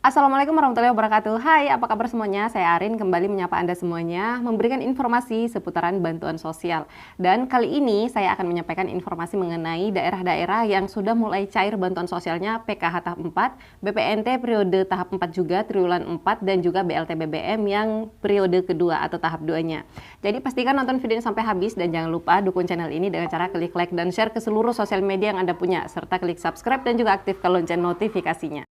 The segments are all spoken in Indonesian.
Assalamualaikum warahmatullahi wabarakatuh. Hai, apa kabar semuanya? Saya Arin kembali menyapa Anda semuanya, memberikan informasi seputaran bantuan sosial. Dan kali ini saya akan menyampaikan informasi mengenai daerah-daerah yang sudah mulai cair bantuan sosialnya PKH tahap 4, BPNT periode tahap 4 juga, triwulan 4, dan juga BLT BBM yang periode kedua atau tahap 2-nya. Jadi pastikan nonton video ini sampai habis dan jangan lupa dukung channel ini dengan cara klik like dan share ke seluruh sosial media yang Anda punya, serta klik subscribe dan juga aktifkan lonceng notifikasinya.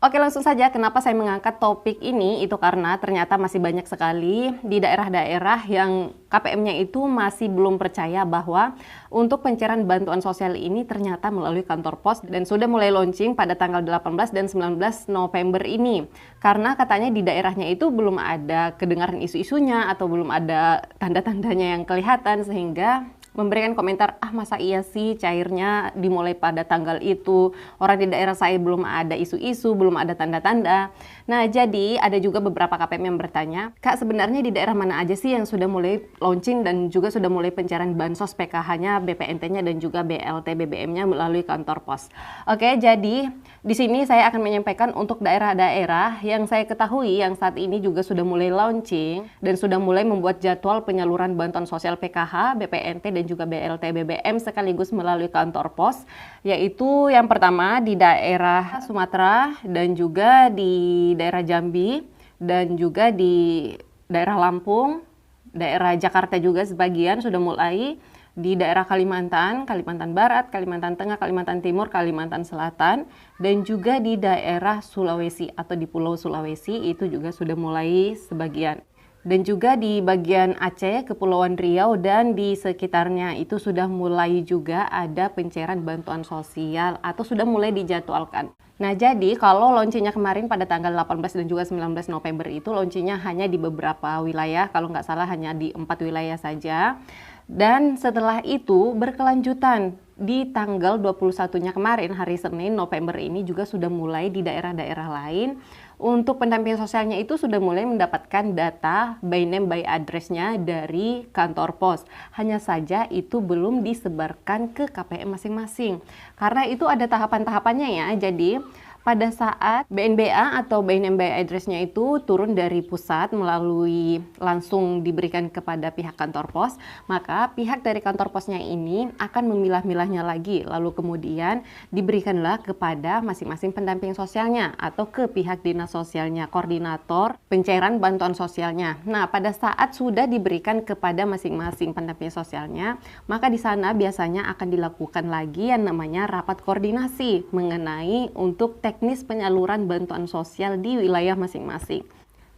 Oke, langsung saja kenapa saya mengangkat topik ini, itu karena ternyata masih banyak sekali di daerah-daerah yang KPM-nya itu masih belum percaya bahwa untuk pencairan bantuan sosial ini ternyata melalui kantor pos dan sudah mulai launching pada tanggal 18 dan 19 November ini. Karena katanya di daerahnya itu belum ada kedengaran isu-isunya atau belum ada tanda-tandanya yang kelihatan sehingga memberikan komentar, masa iya sih cairnya dimulai pada tanggal itu, orang di daerah saya belum ada isu-isu, belum ada tanda-tanda. Nah, jadi ada juga beberapa KPM yang bertanya, Kak, sebenarnya di daerah mana aja sih yang sudah mulai launching dan juga sudah mulai pencairan bansos PKH-nya, BPNT-nya dan juga BLT BBM-nya melalui kantor pos. Oke, jadi di sini saya akan menyampaikan untuk daerah-daerah yang saya ketahui yang saat ini juga sudah mulai launching dan sudah mulai membuat jadwal penyaluran bantuan sosial PKH, BPNT dan juga BLT BBM sekaligus melalui kantor pos, yaitu yang pertama di daerah Sumatera dan juga di daerah Jambi dan juga di daerah Lampung, daerah Jakarta juga sebagian sudah mulai, di daerah Kalimantan, Kalimantan Barat, Kalimantan Tengah, Kalimantan Timur, Kalimantan Selatan, dan juga di daerah Sulawesi atau di Pulau Sulawesi itu juga sudah mulai sebagian. Dan juga di bagian Aceh, Kepulauan Riau, dan di sekitarnya itu sudah mulai juga ada pencairan bantuan sosial atau sudah mulai dijadwalkan. Nah, jadi kalau launchingnya kemarin pada tanggal 18 dan juga 19 November itu launchingnya hanya di beberapa wilayah, kalau nggak salah hanya di 4 wilayah saja. Dan setelah itu berkelanjutan di tanggal 21-nya kemarin, hari Senin November ini juga sudah mulai di daerah-daerah lain. Untuk pendampingan sosialnya itu sudah mulai mendapatkan data by name by address-nya dari kantor pos. Hanya saja itu belum disebarkan ke KPM masing-masing. Karena itu ada tahapan-tahapannya ya. Jadi pada saat BNBA atau by name by address-nya itu turun dari pusat melalui langsung diberikan kepada pihak kantor pos, maka pihak dari kantor posnya ini akan memilah-milahnya lagi, lalu kemudian diberikanlah kepada masing-masing pendamping sosialnya atau ke pihak dinas sosialnya, koordinator pencairan bantuan sosialnya. Nah, pada saat sudah diberikan kepada masing-masing pendamping sosialnya, maka di sana biasanya akan dilakukan lagi yang namanya rapat koordinasi mengenai untuk teknis penyaluran bantuan sosial di wilayah masing-masing.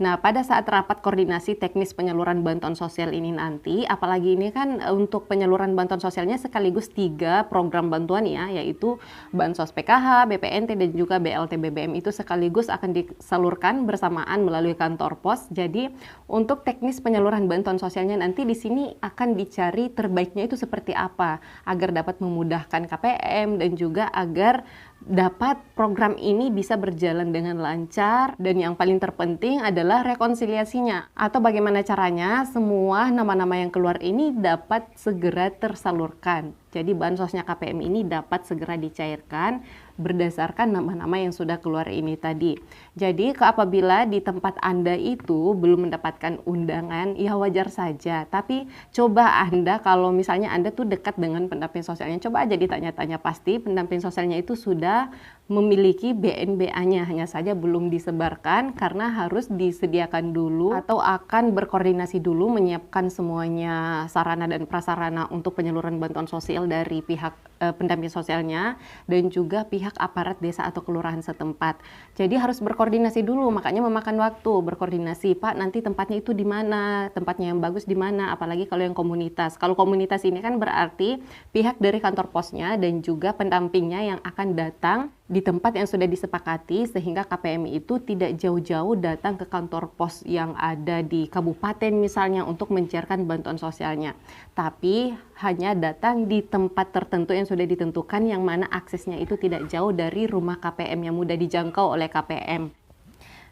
Nah, pada saat rapat koordinasi teknis penyaluran bantuan sosial ini nanti, apalagi ini kan untuk penyaluran bantuan sosialnya sekaligus 3 program bantuan ya, yaitu Bansos PKH, BPNT, dan juga BLT BBM itu sekaligus akan disalurkan bersamaan melalui kantor pos. Jadi, untuk teknis penyaluran bantuan sosialnya nanti di sini akan dicari terbaiknya itu seperti apa, agar dapat memudahkan KPM dan juga agar dapat program ini bisa berjalan dengan lancar dan yang paling terpenting adalah rekonsiliasinya atau bagaimana caranya semua nama-nama yang keluar ini dapat segera tersalurkan. Jadi bansosnya KPM ini dapat segera dicairkan berdasarkan nama-nama yang sudah keluar ini tadi. Jadi apabila di tempat Anda itu belum mendapatkan undangan, ya wajar saja. Tapi coba Anda kalau misalnya Anda tuh dekat dengan pendamping sosialnya, coba aja ditanya-tanya, pasti pendamping sosialnya itu sudah memiliki BNBA-nya, hanya saja belum disebarkan karena harus disediakan dulu atau akan berkoordinasi dulu menyiapkan semuanya sarana dan prasarana untuk penyaluran bantuan sosial dari pihak pendamping sosialnya dan juga pihak aparat desa atau kelurahan setempat. Jadi harus berkoordinasi dulu, makanya memakan waktu berkoordinasi. Pak, nanti tempatnya itu di mana? Tempatnya yang bagus di mana? Apalagi kalau yang komunitas. Kalau komunitas ini kan berarti pihak dari kantor posnya dan juga pendampingnya yang akan datang di tempat yang sudah disepakati sehingga KPM itu tidak jauh-jauh datang ke kantor pos yang ada di kabupaten misalnya untuk mencairkan bantuan sosialnya. Tapi hanya datang di tempat tertentu yang sudah ditentukan yang mana aksesnya itu tidak jauh dari rumah KPM yang mudah dijangkau oleh KPM.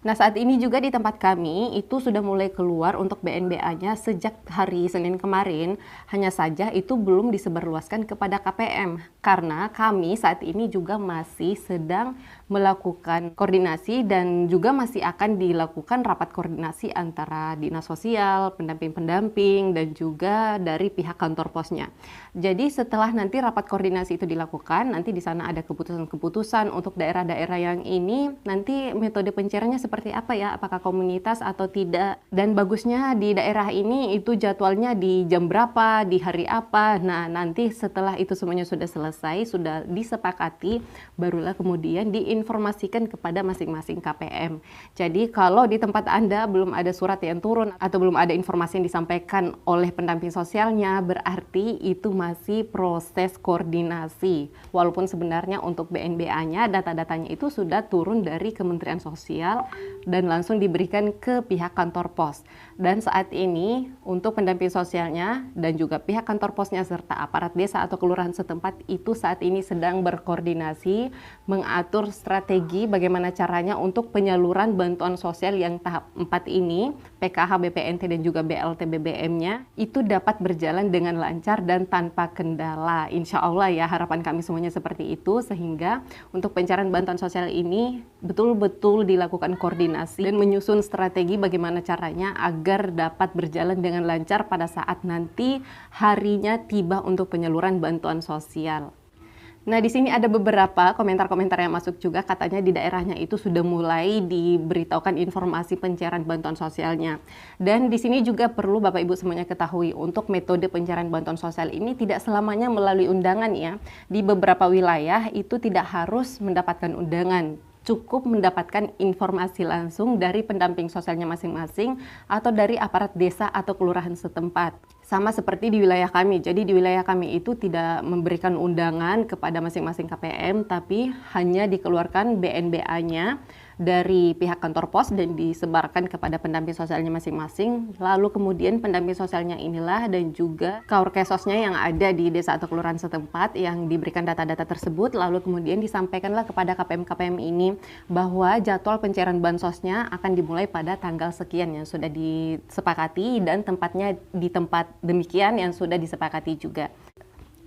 Nah, saat ini juga di tempat kami itu sudah mulai keluar untuk BNBA-nya sejak hari Senin kemarin. Hanya saja itu belum disebarluaskan kepada KPM karena kami saat ini juga masih sedang melakukan koordinasi dan juga masih akan dilakukan rapat koordinasi antara dinas sosial, pendamping-pendamping, dan juga dari pihak kantor posnya. Jadi setelah nanti rapat koordinasi itu dilakukan, nanti di sana ada keputusan-keputusan untuk daerah-daerah yang ini, nanti metode pencairannya seperti apa ya, apakah komunitas atau tidak. Dan bagusnya di daerah ini itu jadwalnya di jam berapa, di hari apa. Nah, nanti setelah itu semuanya sudah selesai, sudah disepakati, barulah kemudian diinformasikan kepada masing-masing KPM. Jadi kalau di tempat Anda belum ada surat yang turun atau belum ada informasi yang disampaikan oleh pendamping sosialnya, berarti itu masih proses koordinasi. Walaupun sebenarnya untuk BNBA-nya data-datanya itu sudah turun dari Kementerian Sosial dan langsung diberikan ke pihak kantor pos. Dan saat ini untuk pendamping sosialnya dan juga pihak kantor posnya serta aparat desa atau kelurahan setempat itu saat ini sedang berkoordinasi mengatur strategi bagaimana caranya untuk penyaluran bantuan sosial yang tahap 4 ini, PKH, BPNT dan juga BLT BBM-nya itu dapat berjalan dengan lancar dan tanpa kendala. Insya Allah ya, harapan kami semuanya seperti itu, sehingga untuk pencairan bantuan sosial ini betul-betul dilakukan koordinasi dan menyusun strategi bagaimana caranya agar dapat berjalan dengan lancar pada saat nanti harinya tiba untuk penyaluran bantuan sosial. Nah, di sini ada beberapa komentar-komentar yang masuk juga, katanya di daerahnya itu sudah mulai diberitahukan informasi pencairan bantuan sosialnya. Dan di sini juga perlu Bapak Ibu semuanya ketahui, untuk metode pencairan bantuan sosial ini tidak selamanya melalui undangan ya. Di beberapa wilayah itu tidak harus mendapatkan undangan. Cukup mendapatkan informasi langsung dari pendamping sosialnya masing-masing atau dari aparat desa atau kelurahan setempat. Sama seperti di wilayah kami. Jadi di wilayah kami itu tidak memberikan undangan kepada masing-masing KPM, tapi hanya dikeluarkan BNBA-nya dari pihak kantor pos dan disebarkan kepada pendamping sosialnya masing-masing. Lalu kemudian pendamping sosialnya inilah dan juga kaurkesosnya yang ada di desa atau kelurahan setempat yang diberikan data-data tersebut, lalu kemudian disampaikanlah kepada KPM-KPM ini bahwa jadwal pencairan bansosnya akan dimulai pada tanggal sekian yang sudah disepakati dan tempatnya di tempat demikian yang sudah disepakati juga.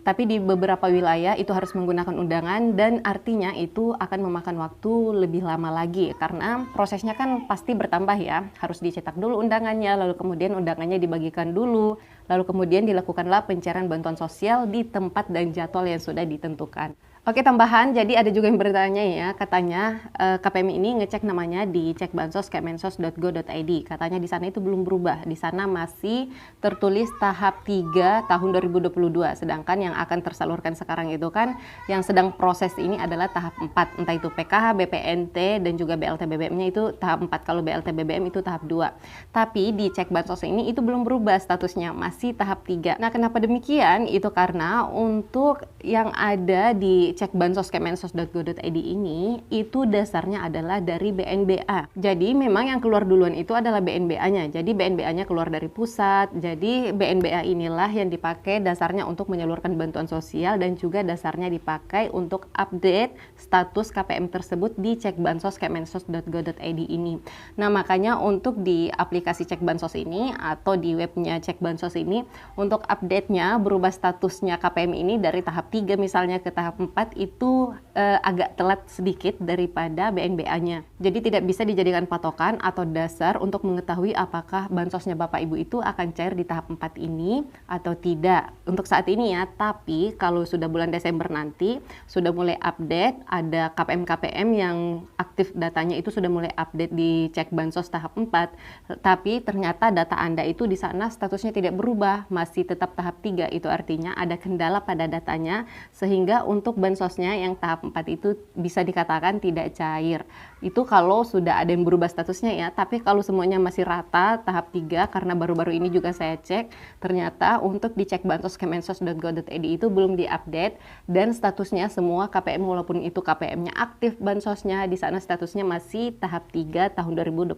Tapi di beberapa wilayah itu harus menggunakan undangan dan artinya itu akan memakan waktu lebih lama lagi karena prosesnya kan pasti bertambah ya. Harus dicetak dulu undangannya, lalu kemudian undangannya dibagikan dulu, lalu kemudian dilakukanlah pencairan bantuan sosial di tempat dan jadwal yang sudah ditentukan. Oke, tambahan, jadi ada juga yang bertanya ya, katanya KPM ini ngecek namanya di cekbansos.kemensos.go.id. Katanya di sana itu belum berubah, di sana masih tertulis tahap 3 tahun 2022, sedangkan yang akan tersalurkan sekarang itu kan yang sedang proses ini adalah tahap 4, entah itu PKH, BPNT, dan juga BLT BBM-nya itu tahap 4, kalau BLT BBM itu tahap 2. Tapi di cekbansos ini itu belum berubah statusnya, masih tahap 3. Nah, kenapa demikian? Itu karena untuk yang ada di cekbansos.kemensos.go.id ini itu dasarnya adalah dari BNBA. Jadi memang yang keluar duluan itu adalah BNBA-nya. Jadi BNBA-nya keluar dari pusat. Jadi BNBA inilah yang dipakai dasarnya untuk menyalurkan bantuan sosial dan juga dasarnya dipakai untuk update status KPM tersebut di cekbansos.kemensos.go.id ini. Nah, makanya untuk di aplikasi Cekbansos ini atau di webnya Cekbansos ini untuk update-nya berubah statusnya KPM ini dari tahap 3 misalnya ke tahap 4 itu agak telat sedikit daripada BNBA-nya. Jadi tidak bisa dijadikan patokan atau dasar untuk mengetahui apakah bansosnya Bapak Ibu itu akan cair di tahap 4 ini atau tidak. Untuk saat ini ya, tapi kalau sudah bulan Desember nanti sudah mulai update, ada KPM-KPM yang aktif datanya itu sudah mulai update di Cekbansos tahap 4, tapi ternyata data Anda itu di sana statusnya tidak berubah, masih tetap tahap 3. Itu artinya ada kendala pada datanya sehingga untuk bansosnya yang tahap 4 itu bisa dikatakan tidak cair. Itu kalau sudah ada yang berubah statusnya ya, tapi kalau semuanya masih rata tahap 3, karena baru-baru ini juga saya cek, ternyata untuk di cekbansos.kemensos.go.id itu belum diupdate dan statusnya semua KPM walaupun itu KPM-nya aktif bansosnya, di sana statusnya masih tahap 3 tahun 2022.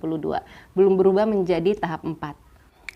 Belum berubah menjadi tahap 4.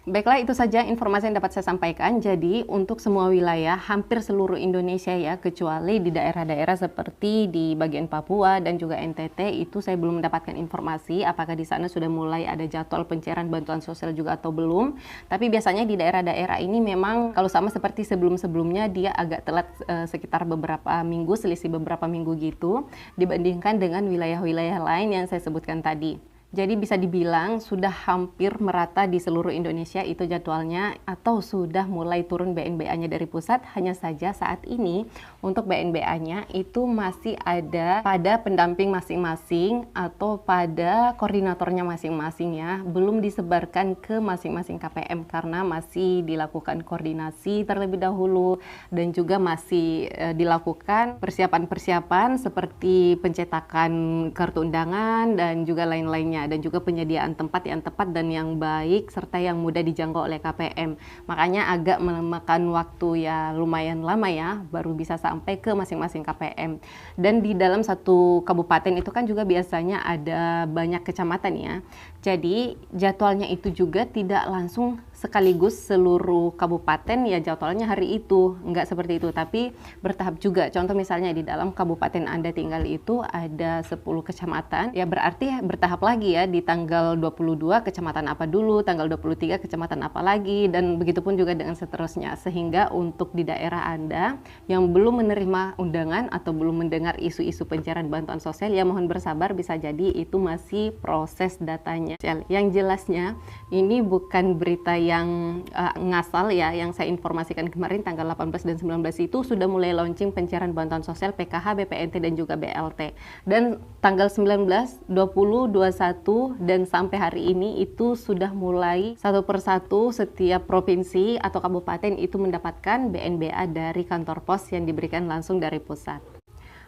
Baiklah, itu saja informasi yang dapat saya sampaikan. Jadi, untuk semua wilayah, hampir seluruh Indonesia ya, kecuali di daerah-daerah seperti di bagian Papua dan juga NTT, itu saya belum mendapatkan informasi apakah di sana sudah mulai ada jadwal pencairan bantuan sosial juga atau belum. Tapi biasanya di daerah-daerah ini memang kalau sama seperti sebelum-sebelumnya, dia agak telat sekitar beberapa minggu, selisih beberapa minggu gitu, dibandingkan dengan wilayah-wilayah lain yang saya sebutkan tadi. Jadi bisa dibilang sudah hampir merata di seluruh Indonesia itu jadwalnya, atau sudah mulai turun BNBA-nya dari pusat. Hanya saja saat ini untuk BNBA-nya itu masih ada pada pendamping masing-masing atau pada koordinatornya masing-masing ya. Belum disebarkan ke masing-masing KPM karena masih dilakukan koordinasi terlebih dahulu, dan juga masih dilakukan persiapan-persiapan seperti pencetakan kartu undangan dan juga lain-lainnya, dan juga penyediaan tempat yang tepat dan yang baik serta yang mudah dijangkau oleh KPM. Makanya agak memakan waktu ya lumayan lama ya baru bisa sampai ke masing-masing KPM. Dan di dalam satu kabupaten itu kan juga biasanya ada banyak kecamatan ya. Jadi jadwalnya itu juga tidak langsung sekaligus seluruh kabupaten ya jadwalnya hari itu, enggak seperti itu, tapi bertahap juga. Contoh misalnya di dalam kabupaten Anda tinggal itu ada 10 kecamatan, ya berarti bertahap lagi ya, di tanggal 22 kecamatan apa dulu, tanggal 23 kecamatan apa lagi, dan begitupun juga dengan seterusnya. Sehingga untuk di daerah Anda yang belum menerima undangan atau belum mendengar isu-isu pencairan bantuan sosial, ya mohon bersabar, bisa jadi itu masih proses datanya. Yang jelasnya ini bukan berita yang ngasal ya, yang saya informasikan kemarin tanggal 18 dan 19 itu sudah mulai launching pencairan bantuan sosial PKH, BPNT dan juga BLT. Dan tanggal 19, 20, 21 dan sampai hari ini itu sudah mulai satu persatu setiap provinsi atau kabupaten itu mendapatkan BNBA dari kantor pos yang diberikan langsung dari pusat.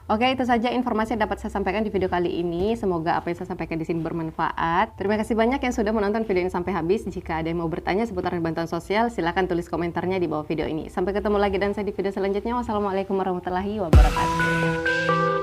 Oke, itu saja informasi yang dapat saya sampaikan di video kali ini. Semoga apa yang saya sampaikan di sini bermanfaat. Terima kasih banyak yang sudah menonton video ini sampai habis. Jika ada yang mau bertanya seputar bantuan sosial, silahkan tulis komentarnya di bawah video ini. Sampai ketemu lagi dan saya di video selanjutnya. Wassalamualaikum warahmatullahi wabarakatuh.